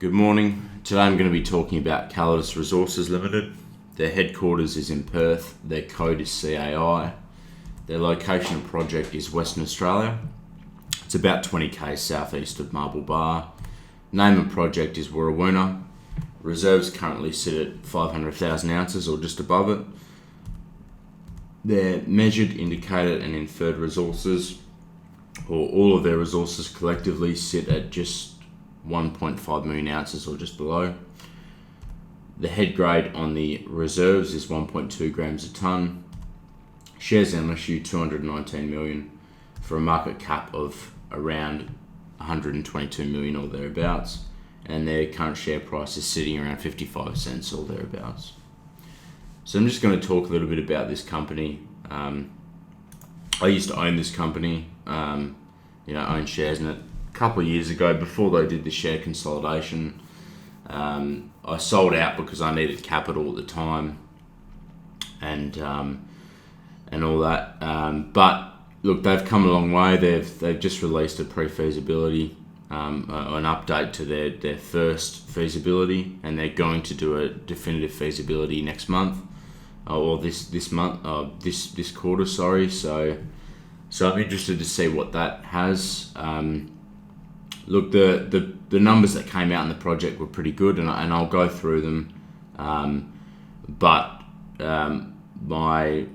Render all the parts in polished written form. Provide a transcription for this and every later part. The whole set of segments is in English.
Good morning. Today I'm going to be talking about Calidus Resources Limited. Their headquarters is in Perth. Their code is CAI. Their location and project is Western Australia. It's about 20k southeast of Marble Bar. Name and project is Warrawoona. Reserves currently sit at 500,000 ounces or just above it. Their measured, indicated and inferred resources, or all of their resources collectively, sit at just 1.5 million ounces or just below. The head grade on the reserves is 1.2 grams a tonne. Shares on issue 219 million for a market cap of around 122 million or thereabouts, and their current share price is sitting around 55 cents or thereabouts. So I'm just going to talk a little bit about this company. I used to own this company, own shares in it. Couple of years ago, before they did the share consolidation, I sold out because I needed capital at the time, and all that. But look, they've come a long way. They've just released a pre-feasibility, an update to their first feasibility, and they're going to do a definitive feasibility next month, or this quarter. Sorry. So I'm interested to see what that has. Look, the numbers that came out in the project were pretty good, and I'll go through them. But my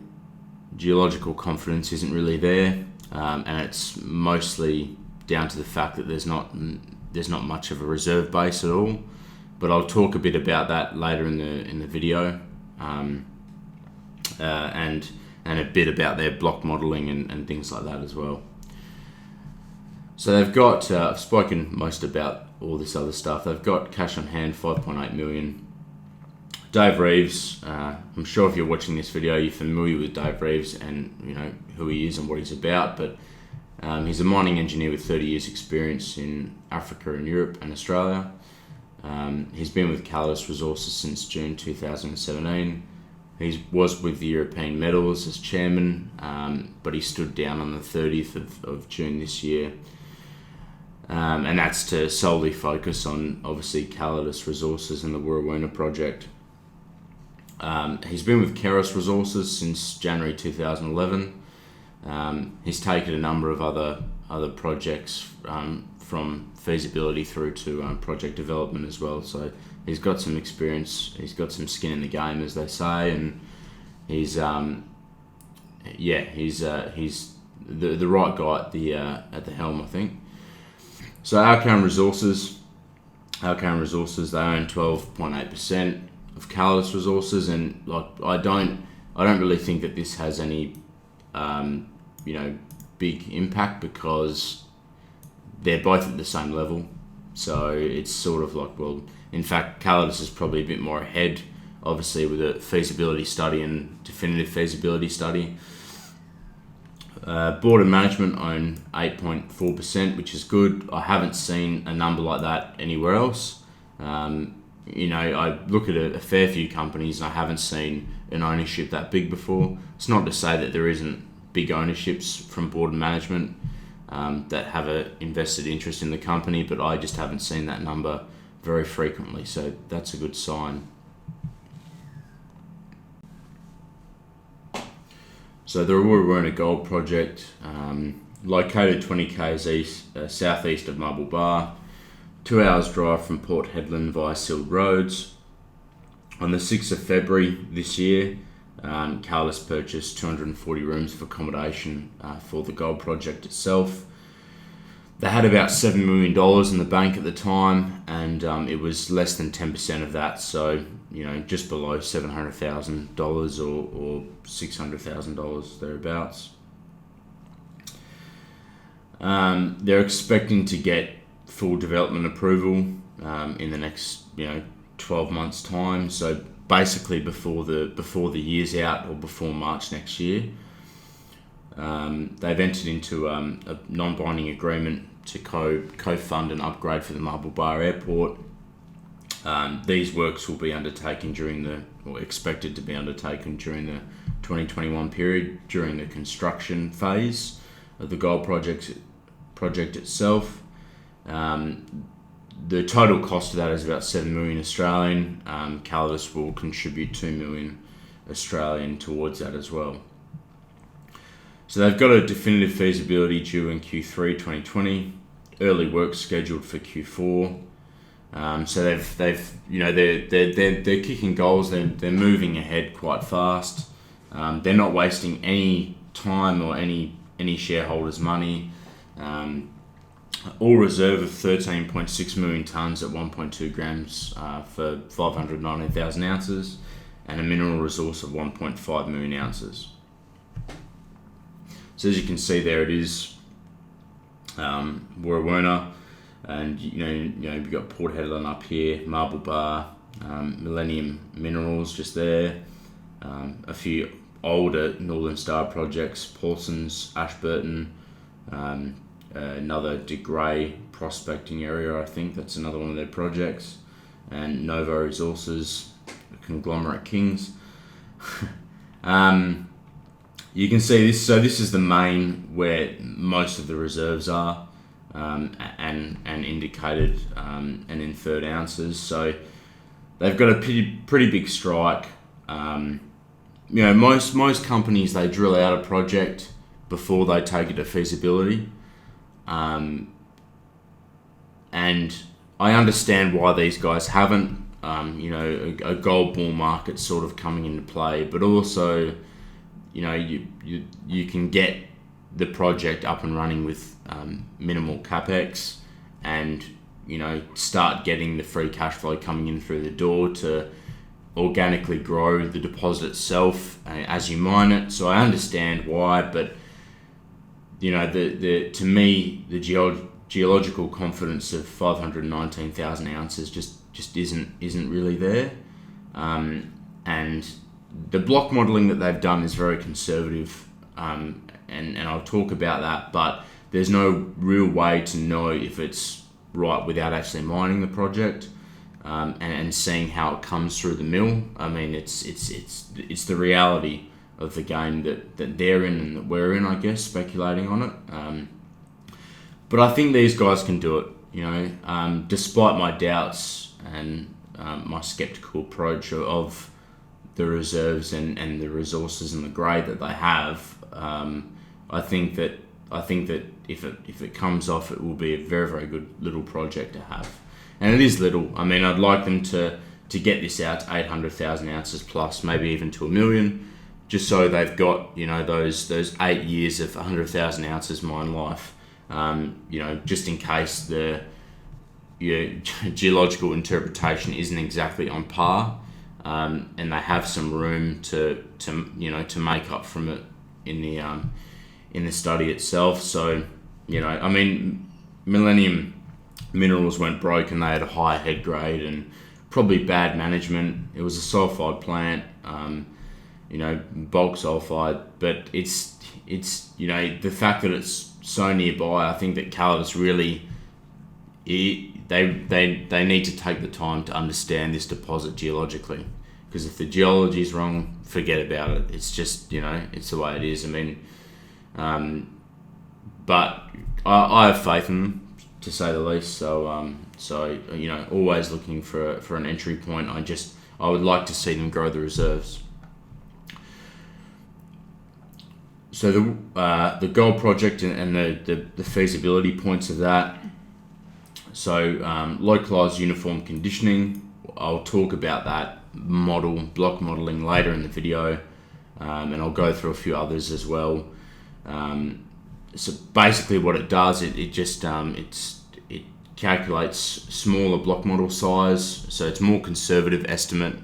geological confidence isn't really there, and it's mostly down to the fact that there's not much of a reserve base at all. But I'll talk a bit about that later in the video, and a bit about their block modelling and things like that as well. So they've got, I've spoken most about all this other stuff. They've got cash on hand, 5.8 million. Dave Reeves, I'm sure if you're watching this video, you're familiar with Dave Reeves and you know who he is and what he's about, but he's a mining engineer with 30 years experience in Africa and Europe and Australia. He's been with Calidus Resources since June 2017. He was with the European Metals as chairman, but he stood down on the 30th of June this year. And that's to solely focus on, obviously, Calidus Resources and the Warrawoona project. He's been with Calidus Resources since January 2011. He's taken a number of other projects from feasibility through to project development as well. So he's got some experience. He's got some skin in the game, as they say, and he's the right guy at the helm, I think. So Alcan Resources, they own 12.8% of Calidus Resources, and like I don't really think that this has any big impact because they're both at the same level. So it's sort of like, well, in fact, Calidus is probably a bit more ahead, obviously, with a feasibility study and definitive feasibility study. Board and management own 8.4%, which is good. I haven't seen a number like that anywhere else. I look at a fair few companies and I haven't seen an ownership that big before. It's not to say that there isn't big ownerships from board and management that have an invested interest in the company, but I just haven't seen that number very frequently, so that's a good sign. So the Warrawoona Gold Project, located 20 km southeast of Marble Bar, 2 hours drive from Port Hedland via sealed roads. On the 6th of February this year, Calidus purchased 240 rooms of accommodation for the gold project itself. They had about $7 million in the bank at the time, and it was less than 10% of that, so just below $700,000 or $600,000 thereabouts. They're expecting to get full development approval in the next 12 months time, so basically before the year's out or before March next year. They've entered into a non-binding agreement to co-fund an upgrade for the Marble Bar Airport. These works will be undertaken expected to be undertaken during the 2021 period, during the construction phase of the gold project itself. the total cost of that is about 7 million Australian. Calidus will contribute 2 million Australian towards that as well. So they've got a definitive feasibility due in Q3 2020. Early work scheduled for Q4. So they've they're kicking goals. They're moving ahead quite fast. They're not wasting any time or any shareholders' money. All reserve of 13.6 million tonnes at 1.2 grams for 519,000 ounces, and a mineral resource of 1.5 million ounces. So as you can see there, it is Warrawoona, and you've got Port Hedland up here, Marble Bar, Millennium Minerals just there, a few older Northern Star projects, Paulson's, Ashburton, another De Grey prospecting area, I think that's another one of their projects, and Novo Resources, Conglomerate Kings. You can see this, so this is the main where most of the reserves are, and indicated and inferred ounces. So they've got a pretty big strike. Most companies, they drill out a project before they take it to feasibility. And I understand why these guys haven't. A gold bull market sort of coming into play, but also, you can get the project up and running with minimal capex, and start getting the free cash flow coming in through the door to organically grow the deposit itself as you mine it. So I understand why, but to me, the geological confidence of 519,000 ounces just isn't really there, and the block modelling that they've done is very conservative, and I'll talk about that, but there's no real way to know if it's right without actually mining the project, and seeing how it comes through the mill. I mean, it's the reality of the game that they're in and that we're in, I guess, speculating on it. But I think these guys can do it, despite my doubts and my skeptical approach of the reserves and the resources and the grade that they have. I think that if it comes off, it will be a very, very good little project to have, and it is little. I mean, I'd like them to get this out to 800,000 ounces plus, maybe even to 1 million, just so they've got those 8 years of 100,000 ounces mine life. Just in case the geological interpretation isn't exactly on par, and they have some room to make up from it in the study itself. So I mean, Millennium Minerals went broke and they had a high head grade and probably bad management. It was a sulfide plant, bulk sulfide, but it's the fact that it's so nearby. I think that Calidus really, they need to take the time to understand this deposit geologically, because if the geology is wrong, forget about it. It's just it's the way it is. I mean, but I have faith in them, to say the least. So always looking for an entry point. I would like to see them grow the reserves. So the gold project and the feasibility points of that. So localized uniform conditioning. I'll talk about that block modeling later in the video, and I'll go through a few others as well. So basically, what it does, it calculates smaller block model size, so it's more conservative estimate,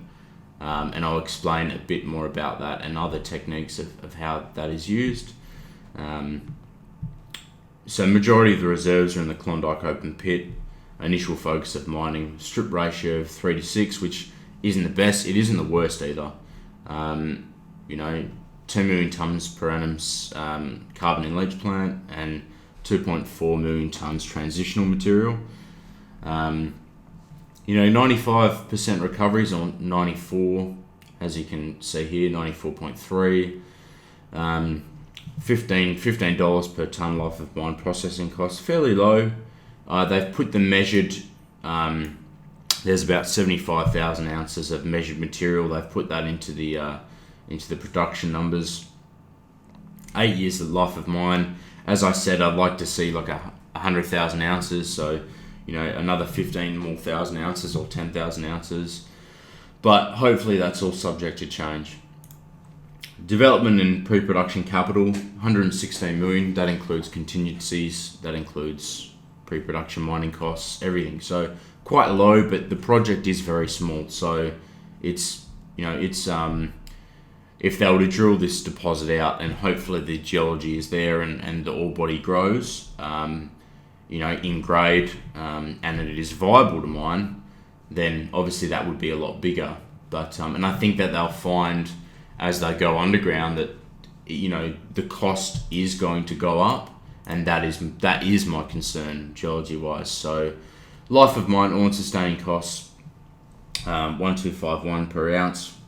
and I'll explain a bit more about that and other techniques of how that is used. So majority of the reserves are in the Klondike open pit. Initial focus of mining, strip ratio of 3:6, which isn't the best, it isn't the worst either. 2 million tonnes per annum carbon in leach plant and 2.4 million tonnes transitional material. 95% recoveries on 94, as you can see here, 94.3. $15 per tonne life of mine processing costs, fairly low. They've put the measured There's about 75,000 ounces of measured material. They've put that into the production numbers. 8 years of life of mine. As I said, I'd like to see like 100,000 ounces. So, another 15 more thousand ounces or 10,000 ounces. But hopefully that's all subject to change. Development and pre-production capital, 116 million. That includes contingencies. That includes pre-production mining costs, everything. So quite low, but the project is very small. So it's if they were to drill this deposit out and hopefully the geology is there and the ore body grows, in grade, and it is viable to mine, then obviously that would be a lot bigger. But and I think that they'll find as they go underground that the cost is going to go up, and that is my concern geology wise. So life of mine, all-in sustaining costs, 1,251 per ounce,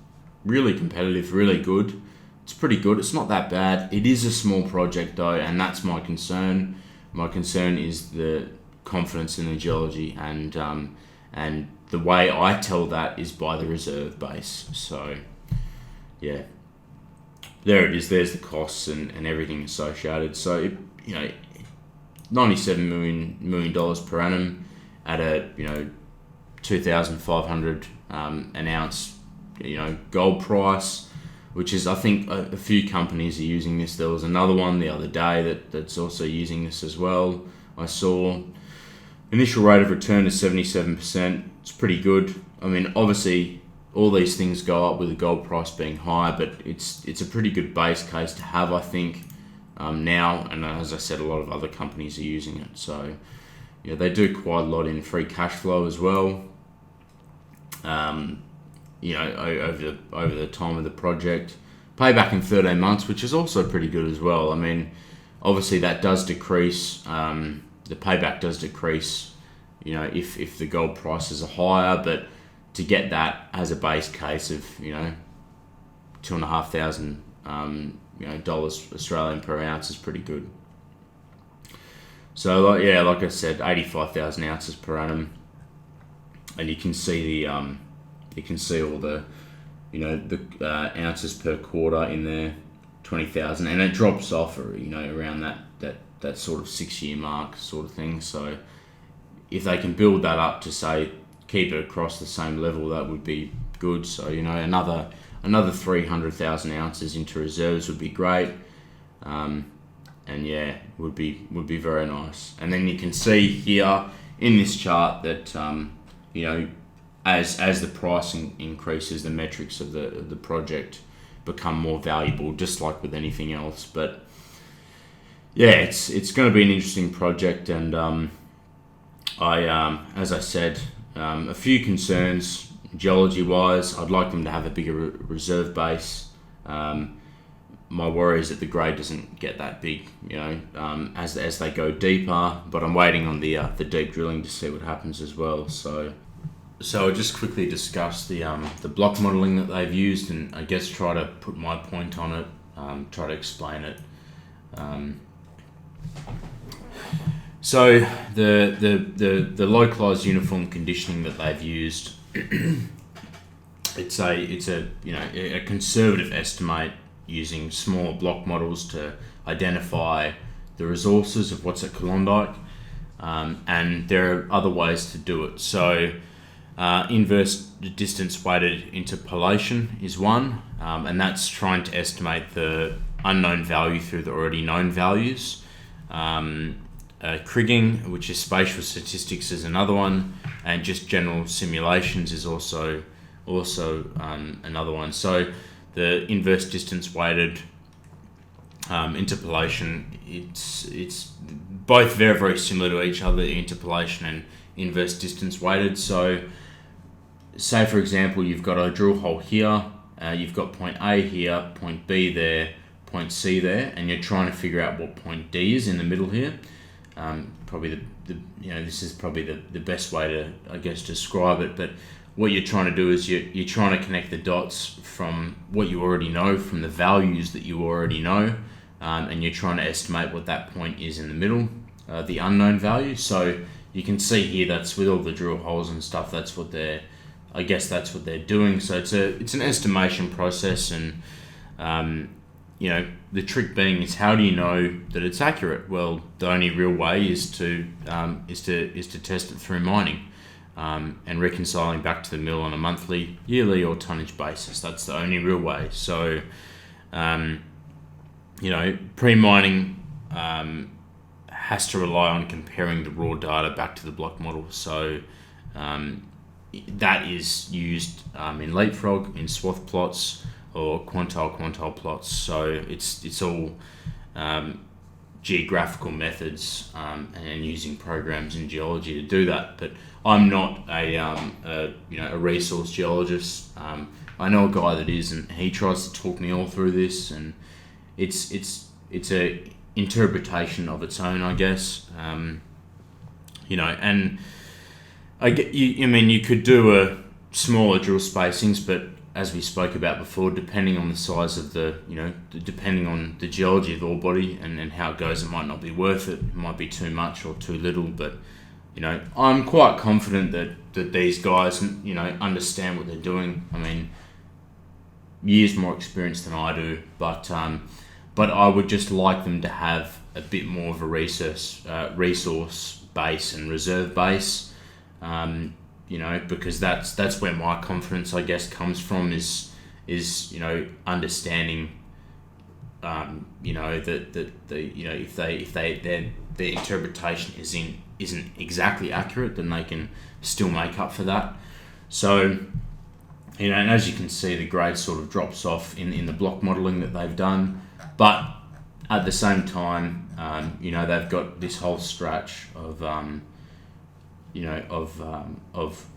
really competitive, really good. It's pretty good. It's not that bad. It is a small project though, and that's my concern. My concern is the confidence in the geology, and the way I tell that is by the reserve base. So yeah, there it is. There's the costs and everything associated. So $97 million per annum at a 2,500 an ounce gold price, which is, I think, a few companies are using this. There was another one the other day that's also using this as well. I saw initial rate of return is 77%. It's pretty good. I mean, obviously all these things go up with the gold price being high, but it's a pretty good base case to have, I think, now. And as I said, a lot of other companies are using it. So they do quite a lot in free cash flow as well. Over the time of the project, payback in 13 months, which is also pretty good as well. I mean, obviously that does decrease. The payback does decrease, if the gold prices are higher, but to get that as a base case of, $2,500, dollars Australian per ounce is pretty good. So like I said, 85,000 ounces per annum, and you can see all the, the ounces per quarter in there, 20,000, and it drops off, around that sort of 6 year mark sort of thing. So if they can build that up to say keep it across the same level, that would be good. So another 300,000 ounces into reserves would be great, and yeah, would be very nice. And then you can see here in this chart that as the pricing increases, the metrics of the project become more valuable, just like with anything else. But yeah, it's going to be an interesting project, and as I said, a few concerns geology wise. I'd like them to have a bigger reserve base. My worry is that the grade doesn't get that big, as they go deeper. But I'm waiting on the deep drilling to see what happens as well. So I'll just quickly discuss the block modelling that they've used, and I guess try to put my point on it, try to explain it. So the localized uniform conditioning that they've used, it's a conservative estimate using small block models to identify the resources of what's at Klondike, and there are other ways to do it. So inverse distance weighted interpolation is one, and that's trying to estimate the unknown value through the already known values. Kriging, which is spatial statistics, is another one, and just general simulations is also another one. So the inverse distance weighted interpolation, it's both very, very similar to each other, interpolation and inverse distance weighted. So say for example you've got a drill hole here, you've got point A here, point B there, point C there, and you're trying to figure out what point D is in the middle here. Probably this is probably the best way to, I guess, describe it. But what you're trying to do is you're trying to connect the dots from what you already know, from the values that you already know, and you're trying to estimate what that point is in the middle, the unknown value. So you can see here that's with all the drill holes and stuff. That's what they're doing. So it's an estimation process, and the trick being is, how do you know that it's accurate? Well, the only real way is to test it through mining, and reconciling back to the mill on a monthly, yearly, or tonnage basis. That's the only real way. So, pre-mining has to rely on comparing the raw data back to the block model. So that is used in leapfrog, in swath plots, or quantile plots. So it's all geographical methods, and using programs in geology to do that. But I'm not a resource geologist. I know a guy that is, and he tries to talk me all through this, and it's a interpretation of its own, I guess. And you could do a smaller drill spacings, but as we spoke about before, depending on the size of depending on the geology of the ore body and how it goes, it might not be worth it. It might be too much or too little. But I'm quite confident that these guys understand what they're doing. I mean, years more experience than I do, but I would just like them to have a bit more of a resource base and reserve base. Because that's where my confidence, I guess, comes from, is understanding, if their interpretation isn't exactly accurate, then they can still make up for that. So, and as you can see, the grade sort of drops off in the block modelling that they've done, but at the same time, they've got this whole stretch of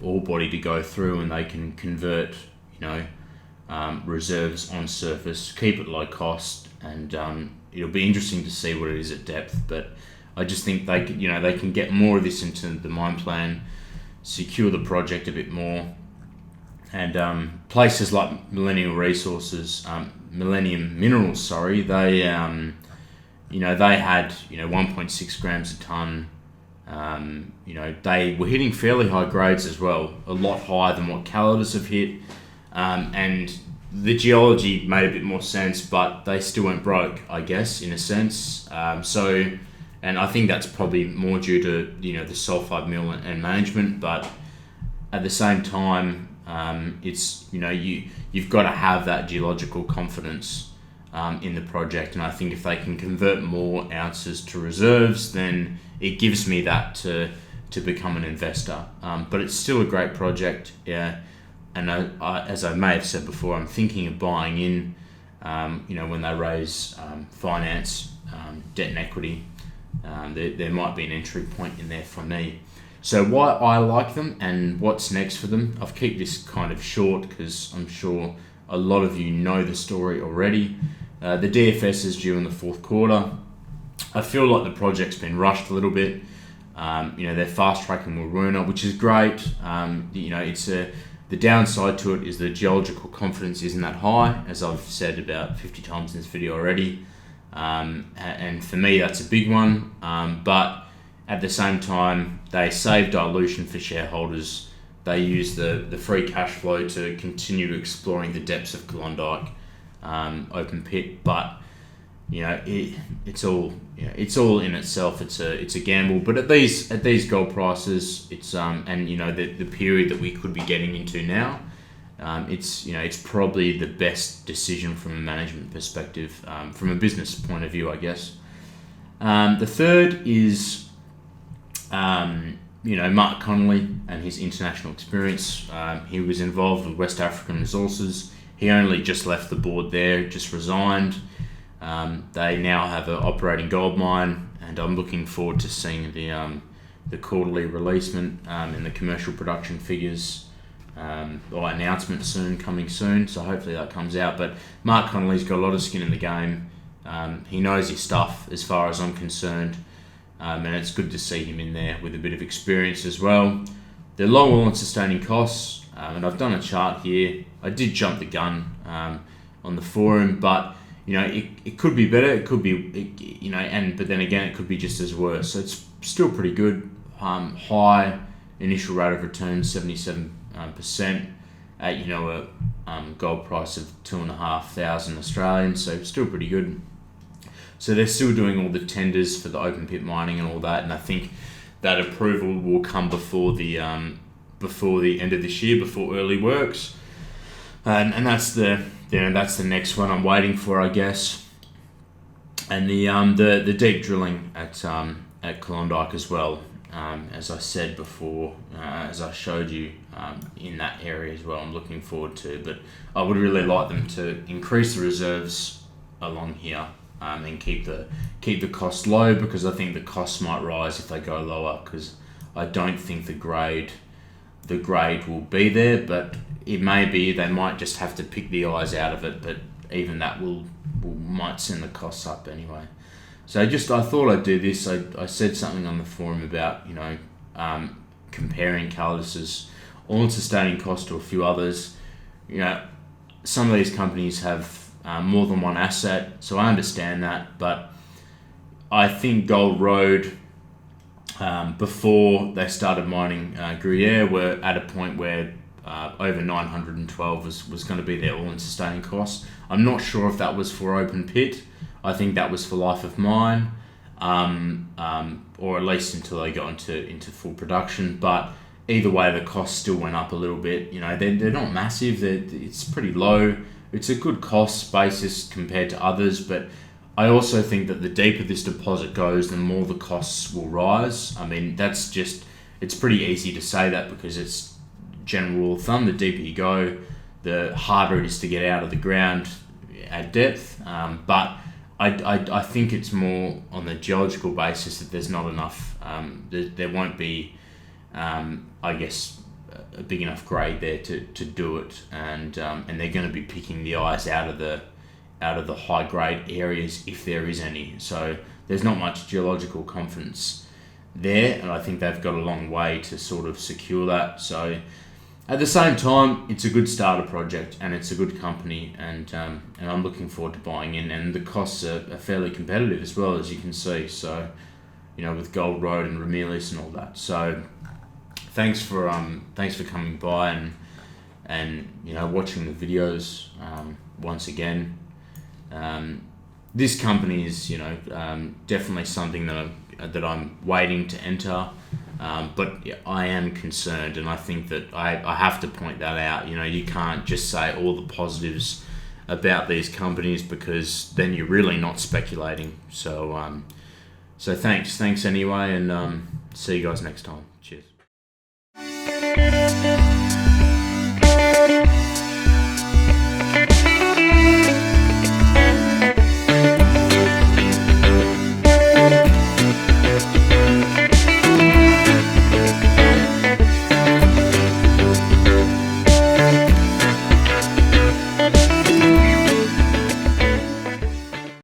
ore body to go through, and they can convert, reserves on surface, keep it low cost, and it'll be interesting to see what it is at depth. But I just think they can get more of this into the mine plan, secure the project a bit more, and places like Millennium Minerals, they they had 1.6 grams a ton. They were hitting fairly high grades as well, a lot higher than what Calidus have hit, and the geology made a bit more sense, but they still went broke, I guess, in a sense. And I think that's probably more due to the sulfide mill and management, but at the same time, it's you've got to have that geological confidence in the project, and I think if they can convert more ounces to reserves, then it gives me that to become an investor. But it's still a great project, yeah. And as I may have said before, I'm thinking of buying in, when they raise finance, debt and equity. There might be an entry point in there for me. So why I like them and what's next for them, I've kept this kind of short because I'm sure a lot of you know the story already. The DFS is due in the fourth quarter. I feel like the project's been rushed a little bit. They're fast tracking Waruna, which is great. The downside to it is the geological confidence isn't that high, as I've said about 50 times in this video already. And for me, that's a big one. But at the same time, they save dilution for shareholders. They use the free cash flow to continue exploring the depths of Klondike open pit. But it's all in itself. It's a gamble. But at these gold prices, it's and the period that we could be getting into now, it's probably the best decision from a management perspective, from a business point of view, I guess. The third is Mark Connolly and his international experience. He was involved with West African Resources. He only just left the board there, just resigned. They now have an operating gold mine, and I'm looking forward to seeing the quarterly releasement and the commercial production figures or announcement coming soon. So hopefully that comes out. But Mark Connolly's got a lot of skin in the game. He knows his stuff as far as I'm concerned, and it's good to see him in there with a bit of experience as well. They're low all-in sustaining costs, and I've done a chart here. I did jump the gun on the forum, but it could be better. It could be, but then again, it could be just as worse. So it's still pretty good. high initial rate of return, 77%, at a gold price of 2,500 Australian, so still pretty good. So they're still doing all the tenders for the open pit mining and all that, and I think that approval will come before the end of this year, before early works, and that's the next one I'm waiting for, I guess. And the deep drilling at Klondike as well, as I said before, as I showed you in that area as well, I'm looking forward to. But I would really like them to increase the reserves along here and keep the cost low, because I think the costs might rise if they go lower, because I don't think the grade will be there, but it may be. They might just have to pick the eyes out of it, but even that might send the costs up anyway. So I thought I'd do this. I said something on the forum about comparing Calidus's all-in sustaining cost to a few others. Some of these companies have more than one asset, so I understand that, but I think Gold Road, before they started mining Gruyere, were at a point where over 912 was going to be their all-in sustaining cost. I'm not sure if that was for open pit. I think that was for life of mine, or at least until they got into full production. But either way, the cost still went up a little bit. They're not massive. It's pretty low. It's a good cost basis compared to others, but I also think that the deeper this deposit goes, the more the costs will rise. I mean, it's pretty easy to say that because it's general rule of thumb. The deeper you go, the harder it is to get out of the ground at depth. But I think it's more on the geological basis that there's not enough. There won't be, I guess, a big enough grade there to do it, and they're going to be picking the eyes out of the high grade areas if there is any. So there's not much geological confidence there, and I think they've got a long way to sort of secure that. So at the same time, it's a good starter project and it's a good company, and I'm looking forward to buying in, and the costs are fairly competitive as well, as you can see. So with Gold Road and Ramelius and all that. So thanks for coming by and watching the videos once again. This company is definitely something that I'm waiting to enter, but I am concerned, and I think that I have to point that out. You can't just say all the positives about these companies, because then you're really not speculating. So thanks anyway, and see you guys next time. Cheers.